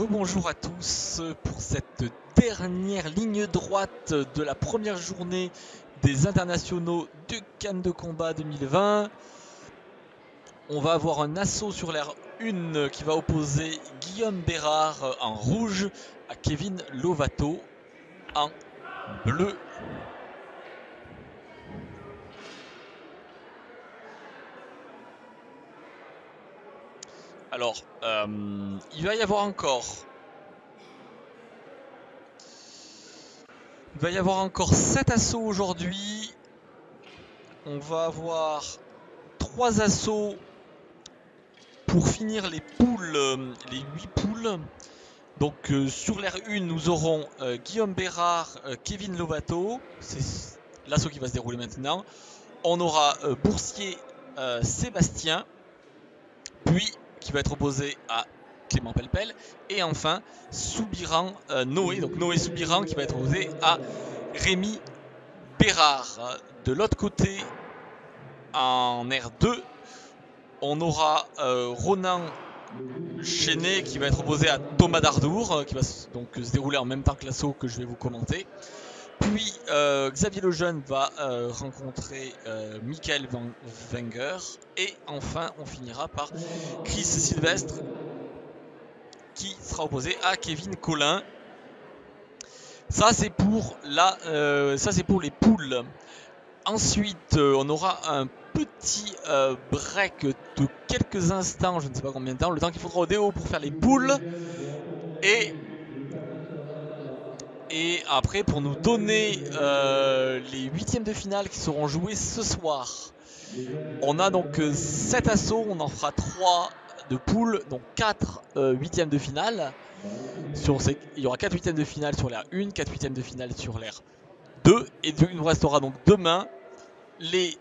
Rebonjour à tous pour cette dernière ligne droite de la première journée des internationaux du Cannes de combat 2020. On va avoir un assaut sur l'air 1 qui va opposer Guillaume Bérard en rouge à Kevin Lovato en bleu. Alors, il va y avoir encore 7 assauts aujourd'hui. On va avoir 3 assauts pour finir les poules, les 8 poules. Donc sur l'air 1, nous aurons Guillaume Bérard, Kevin Lovato. C'est l'assaut qui va se dérouler maintenant. On aura Boursier, Sébastien, puis qui va être opposé à Clément Pelpel. Et enfin Soubiran, Noé, donc Noé Soubiran qui va être opposé à Rémi Bérard. De l'autre côté, en R2, on aura Ronan Chenet qui va être opposé à Thomas Dardour, qui va donc se dérouler en même temps que l'assaut que je vais vous commenter. Puis Xavier Lejeune va rencontrer Michael Wenger. Et enfin, on finira par Chris Sylvestre qui sera opposé à Kevin Collin. Ça, c'est pour les poules. Ensuite, on aura un petit break de quelques instants, je ne sais pas combien de temps, le temps qu'il faudra au DO pour faire les poules. Et après, pour nous donner les huitièmes de finale qui seront joués ce soir, on a donc 7 assauts, on en fera 3 de poule, donc 4 huitièmes de finale. Il y aura 4 huitièmes de finale sur l'air 1, 4 huitièmes de finale sur l'air 2. Et il nous restera donc demain les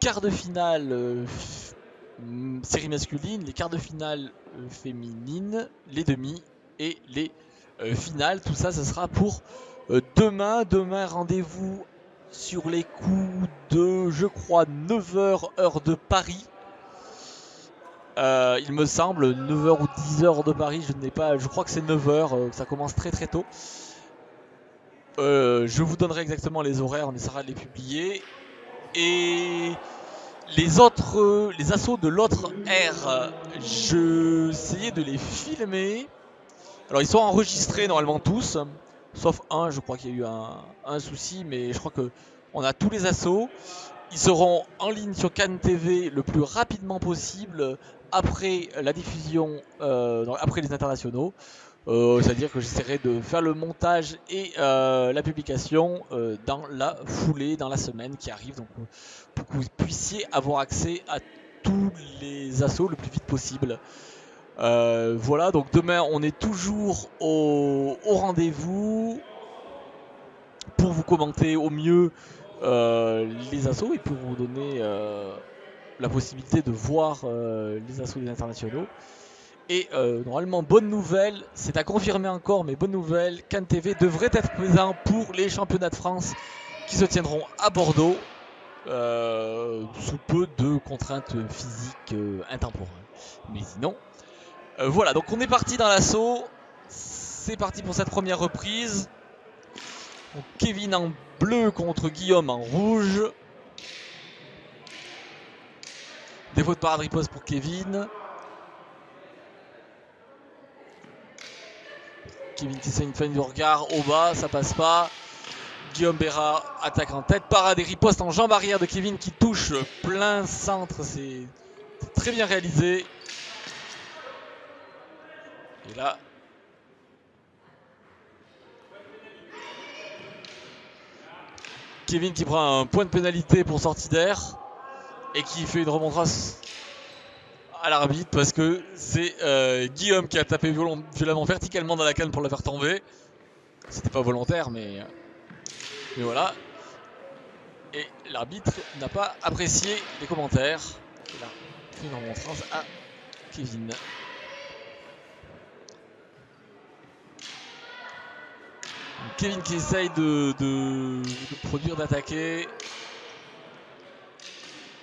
quarts de finale série masculine, les quarts de finale féminine, les demi et les finales. Tout ça, ce sera pour demain. Demain, rendez-vous sur les coups de, je crois, 9h heure de Paris. Il me semble 9h ou 10h de Paris, je crois que c'est 9h, ça commence très très tôt. Je vous donnerai exactement les horaires, on essaiera de les publier. Et les assauts de l'autre air, je essayais de les filmer. Alors ils sont enregistrés normalement tous, sauf un, je crois qu'il y a eu un souci, mais je crois que on a tous les assauts. Ils seront en ligne sur Cannes TV le plus rapidement possible après la diffusion, après les internationaux. C'est-à-dire que j'essaierai de faire le montage et la publication dans la foulée, dans la semaine qui arrive, donc pour que vous puissiez avoir accès à tous les assauts le plus vite possible. Voilà, donc demain on est toujours au rendez-vous pour vous commenter au mieux les assauts et pour vous donner la possibilité de voir les assauts des internationaux. Et normalement, bonne nouvelle, c'est à confirmer encore, mais bonne nouvelle, Cannes TV devrait être présent pour les championnats de France qui se tiendront à Bordeaux sous peu de contraintes physiques intemporelles. Mais sinon, voilà, donc on est parti dans l'assaut. C'est parti pour cette première reprise. Donc, Kevin en bleu contre Guillaume en rouge. Défaut de parade riposte pour Kevin. Kevin qui essaie une fin de regard au bas, ça passe pas. Guillaume Bérard attaque en tête, parade et riposte en jambe arrière de Kevin qui touche plein centre, c'est très bien réalisé. Et là, Kevin qui prend un point de pénalité pour sortie d'air et qui fait une remontrance à l'arbitre parce que c'est Guillaume qui a tapé violemment verticalement dans la canne pour la faire tomber. C'était pas volontaire, mais voilà. Et l'arbitre n'a pas apprécié les commentaires. Il a fait une remontrance à Kevin. Kevin qui essaye de produire, d'attaquer,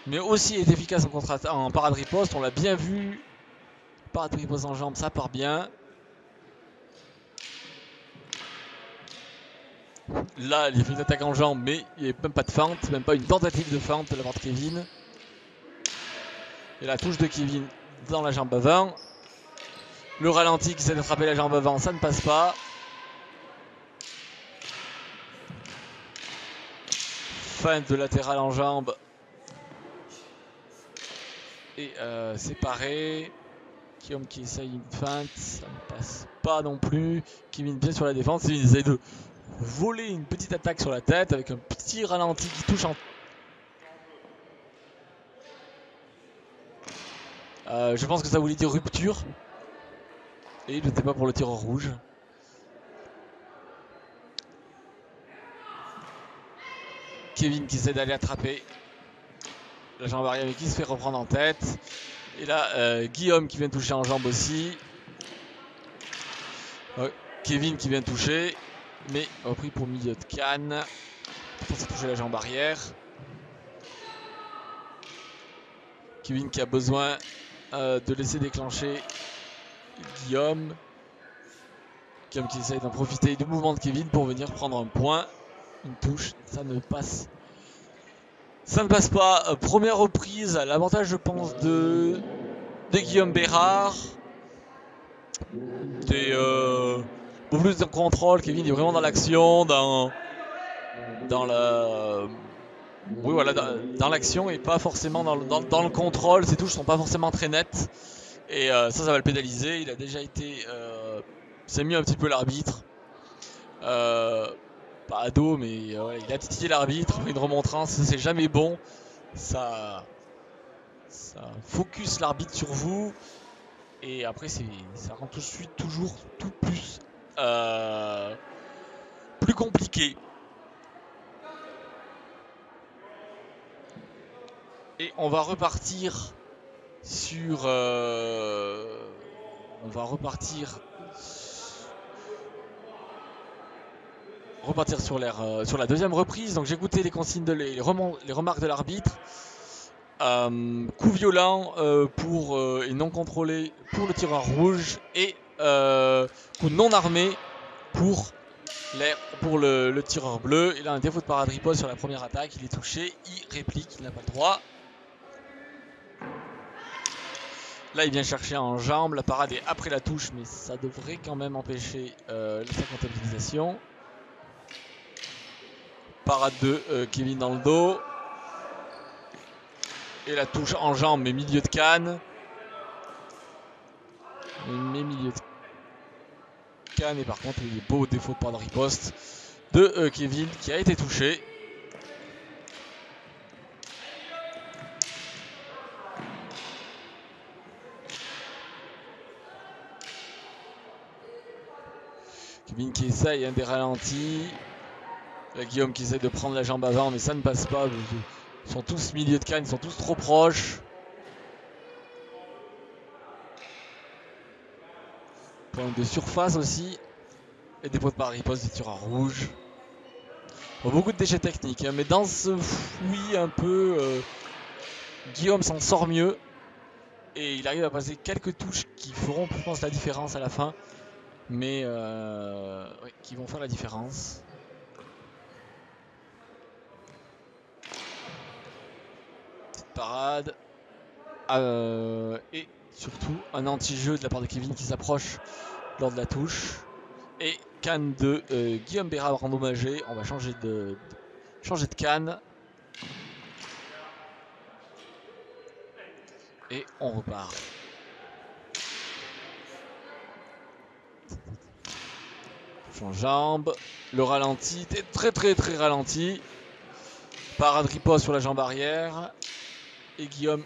mais aussi est efficace en parade riposte. On l'a bien vu parade de riposte en jambe, ça part bien. Là, il a fait une attaque en jambe, mais il n'y avait même pas de feinte, même pas une tentative de feinte de la part de Kevin. Et la touche de Kevin dans la jambe avant. Le ralenti qui essaie d'attraper la jambe avant, ça ne passe pas. Feinte de latéral en jambe. Et séparé. Guillaume qui essaye une feinte, ça ne passe pas non plus. Kevin bien sur la défense, il essaye de voler une petite attaque sur la tête avec un petit ralenti qui touche en... je pense que ça voulait dire rupture. Et il n'était pas pour le tireur rouge. Kevin qui essaie d'aller attraper la jambe arrière mais qui se fait reprendre en tête. Et là, Guillaume qui vient toucher en jambe aussi. Kevin qui vient toucher, mais repris pour milieu de canne. Il faut toucher la jambe arrière. Kevin qui a besoin de laisser déclencher Guillaume. Guillaume qui essaye d'en profiter du mouvement de Kevin pour venir prendre un point. Une touche, ça ne passe. Ça ne passe pas. Première reprise, à l'avantage je pense de Guillaume Bérard. Beaucoup plus de contrôle. Kevin est vraiment dans l'action, dans la... Oui, voilà, dans l'action et pas forcément dans le contrôle. Ses touches sont pas forcément très nettes. Et ça va le pénaliser. Il a déjà été... c'est mieux un petit peu l'arbitre. Pas à dos, mais il a titillé l'arbitre. Une remontrance, c'est jamais bon. Ça focus l'arbitre sur vous. Et après, ça rend tout de suite toujours tout plus compliqué. Et on va repartir sur... repartir sur la deuxième reprise. Donc j'ai écouté les consignes, les remarques de l'arbitre. Coup violent et non contrôlé pour le tireur rouge et coup non armé pour le tireur bleu. Il a un défaut de parade riposte sur la première attaque. Il est touché, il réplique, il n'a pas le droit. Là il vient chercher en jambe, la parade est après la touche, mais ça devrait quand même empêcher sa comptabilisation. Parade de Kevin dans le dos. Et la touche en jambe, mais milieu de canne. Milieu de canne, et par contre il est beau défaut de parade riposte de Kevin qui a été touché. Kevin qui essaye des ralentis. Guillaume qui essaye de prendre la jambe avant, mais ça ne passe pas. Ils sont tous milieu de canne, ils sont tous trop proches. Point de surface aussi. Et des pots de parade riposte, des tireurs rouges. Bon, beaucoup de déchets techniques, hein, mais dans ce fouillis un peu, Guillaume s'en sort mieux. Et il arrive à passer quelques touches qui feront, je pense, la différence à la fin. Mais oui, qui vont faire la différence. Petite parade. Et surtout un anti-jeu de la part de Kevin qui s'approche lors de la touche. Et canne de Guillaume Bérard endommagé. On va changer de canne. Et on repart. Touche en jambe. Le ralenti était très ralenti. Parade riposte sur la jambe arrière. Et Guillaume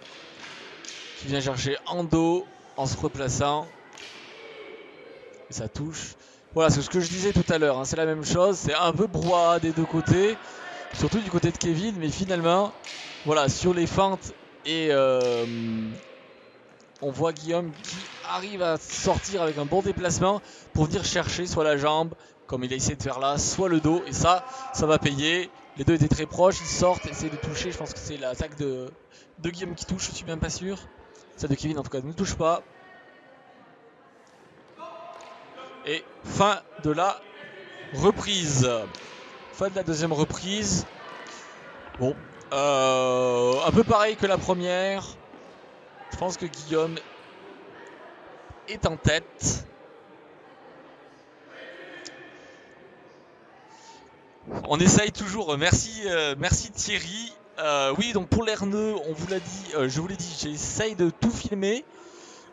qui vient chercher en dos en se replaçant. Et ça touche. Voilà, c'est ce que je disais tout à l'heure, hein, c'est la même chose. C'est un peu brouhaha des deux côtés. Surtout du côté de Kevin. Mais finalement, voilà, sur les feintes et on voit Guillaume qui arrive à sortir avec un bon déplacement pour venir chercher soit la jambe, comme il a essayé de faire là, soit le dos. Et ça va payer. Les deux étaient très proches, ils sortent, essayent de toucher. Je pense que c'est l'attaque de Guillaume qui touche, je suis même pas sûr. Celle de Kevin en tout cas ne touche pas. Et fin de la reprise. Fin de la deuxième reprise. Bon, un peu pareil que la première. Je pense que Guillaume est en tête. On essaye toujours. Merci, merci Thierry. Oui, donc pour l'R9, on vous l'a dit, je vous l'ai dit, j'essaye de tout filmer.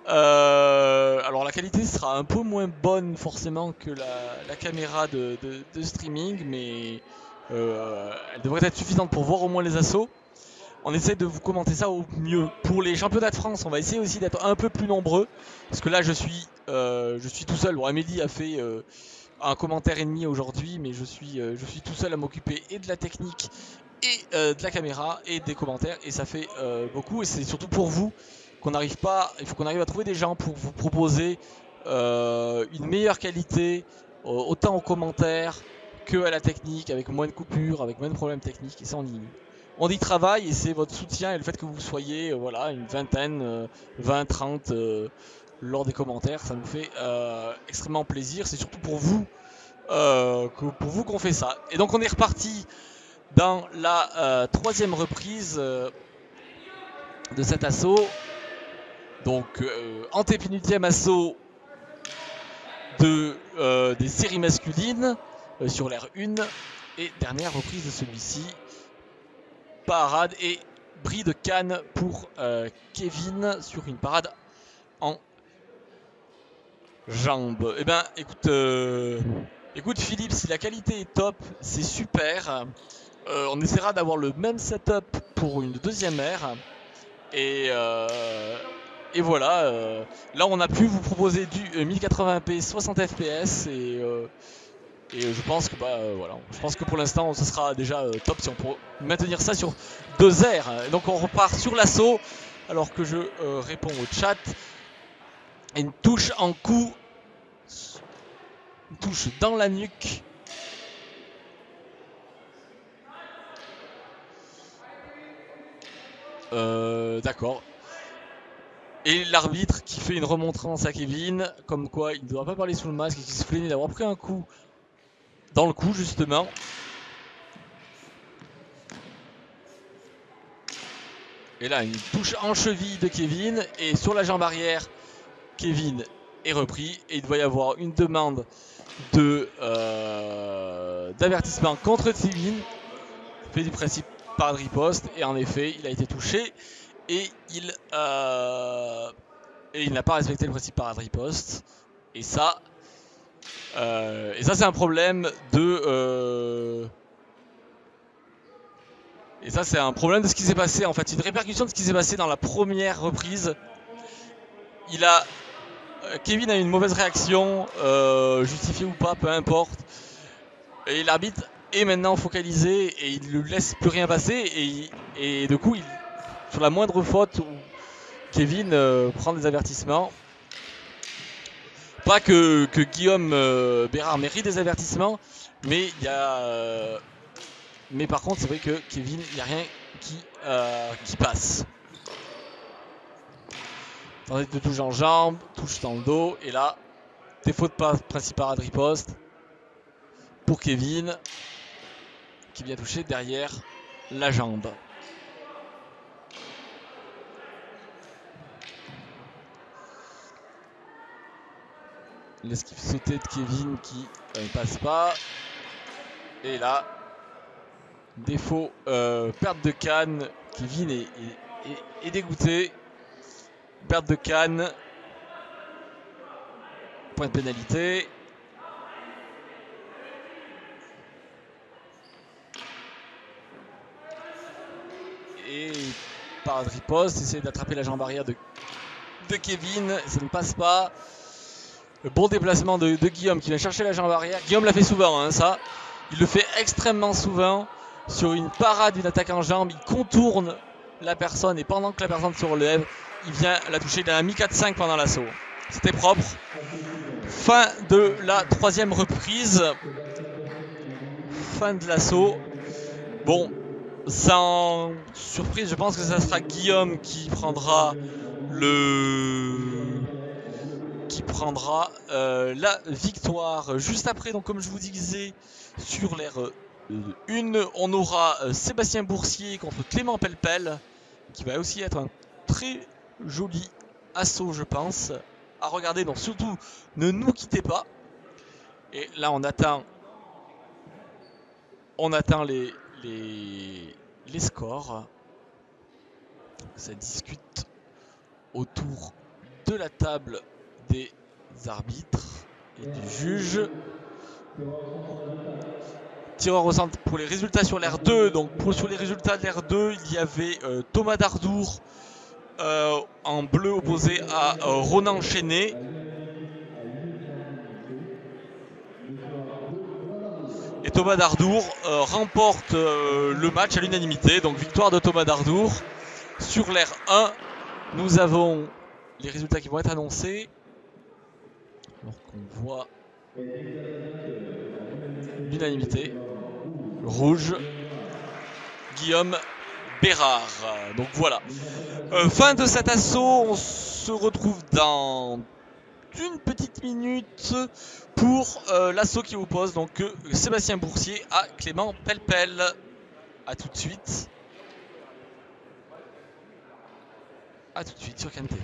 Alors la qualité sera un peu moins bonne forcément que la caméra de streaming, mais elle devrait être suffisante pour voir au moins les assauts. On essaie de vous commenter ça au mieux. Pour les championnats de France, on va essayer aussi d'être un peu plus nombreux, parce que là je suis tout seul. Bon, Amélie a fait un commentaire et demi aujourd'hui, mais je suis tout seul à m'occuper et de la technique et de la caméra et des commentaires, et ça fait beaucoup, et c'est surtout pour vous qu'on n'arrive pas, il faut qu'on arrive à trouver des gens pour vous proposer une meilleure qualité, autant aux commentaires que à la technique, avec moins de coupures, avec moins de problèmes techniques, et ça on y travaille, et c'est votre soutien et le fait que vous soyez voilà, une vingtaine, 20, 30 lors des commentaires, ça nous fait extrêmement plaisir, c'est surtout pour vous qu'on fait ça. Et donc on est reparti dans la troisième reprise de cet assaut. Donc antépénultième assaut des séries masculines sur l'ère 1 et dernière reprise de celui-ci. Parade et bris de canne pour Kevin sur une parade en jambes. Eh ben écoute Philippe, si la qualité est top, c'est super. On essaiera d'avoir le même setup pour une deuxième ère. Et voilà, là on a pu vous proposer du 1080p 60 fps et je pense que voilà, je pense que pour l'instant ce sera déjà top si on peut maintenir ça sur 2 airs. Donc on repart sur l'assaut alors que je réponds au chat. Et une touche en coup, une touche dans la nuque. D'accord. Et l'arbitre qui fait une remontrance à Kevin, comme quoi il ne doit pas parler sous le masque et qui se plaignait d'avoir pris un coup dans le cou justement. Et là une touche en cheville de Kevin, et sur la jambe arrière, Kevin est repris et il doit y avoir une demande d'avertissement contre Kevin. Fait du principe par riposte, et en effet il a été touché et il n'a pas respecté le principe par riposte, et ça c'est un problème de et ça c'est un problème de ce qui s'est passé en fait, une répercussion de ce qui s'est passé dans la première reprise. Kevin a une mauvaise réaction, justifiée ou pas, peu importe, et l'arbitre est maintenant focalisé et il ne laisse plus rien passer, et du coup sur la moindre faute où Kevin prend des avertissements. Pas que Guillaume Bérard mérite des avertissements, mais mais par contre c'est vrai que Kevin, il n'y a rien qui passe. Tentative de touche en jambe, touche dans le dos, et là défaut de passe principal à riposte pour Kevin qui vient toucher derrière la jambe. L'esquive sautée de Kevin qui ne passe pas. Et là, défaut, perte de canne. Kevin est dégoûté. Perte de canne. Point de pénalité. Et par riposte, essayer d'attraper la jambe arrière de Kevin. Ça ne passe pas. Le bon déplacement de Guillaume qui vient chercher la jambe arrière. Guillaume l'a fait souvent, hein, ça. Il le fait extrêmement souvent. Sur une parade d'une attaque en jambe, il contourne la personne, et pendant que la personne se relève, il vient la toucher. Il a mis 4-5 pendant l'assaut. C'était propre. Fin de la troisième reprise. Fin de l'assaut. Bon, sans surprise, je pense que ça sera Guillaume qui prendra qui prendra la victoire. Juste après, donc comme je vous disais, sur l'aire 1, on aura Sébastien Boursier contre Clément Pelpel, qui va aussi être un très joli assaut, je pense, à regarder. Donc surtout, ne nous quittez pas. Et là, on attend les scores. Ça discute autour de la table des arbitres et du juge. Tireur au centre pour les résultats sur l'aire 2. Donc sur les résultats de l'aire 2, il y avait Thomas Dardour en bleu opposé à Ronan Chenet. Et Thomas Dardour remporte le match à l'unanimité. Donc victoire de Thomas Dardour. Sur l'aire 1, nous avons les résultats qui vont être annoncés. Alors qu'on voit l'unanimité. Rouge, Guillaume Bérard. Donc voilà. Fin de cet assaut. On se retrouve dans une petite minute pour l'assaut qui oppose donc Sébastien Boursier à Clément Pelpel. A tout de suite. A tout de suite sur CanTV.